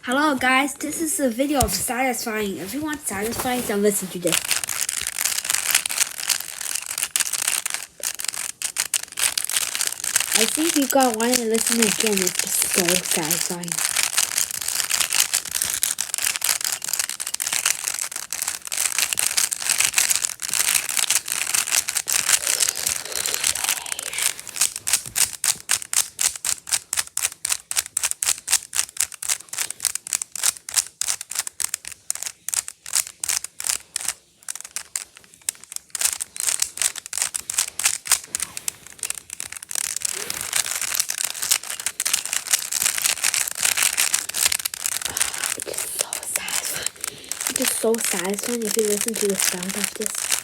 Hello guys, this is a video of satisfying. If you want satisfying, then listen to this. I think you gotta want to listen again. It's just so satisfying. It's just so satisfying if you listen to the sound of this.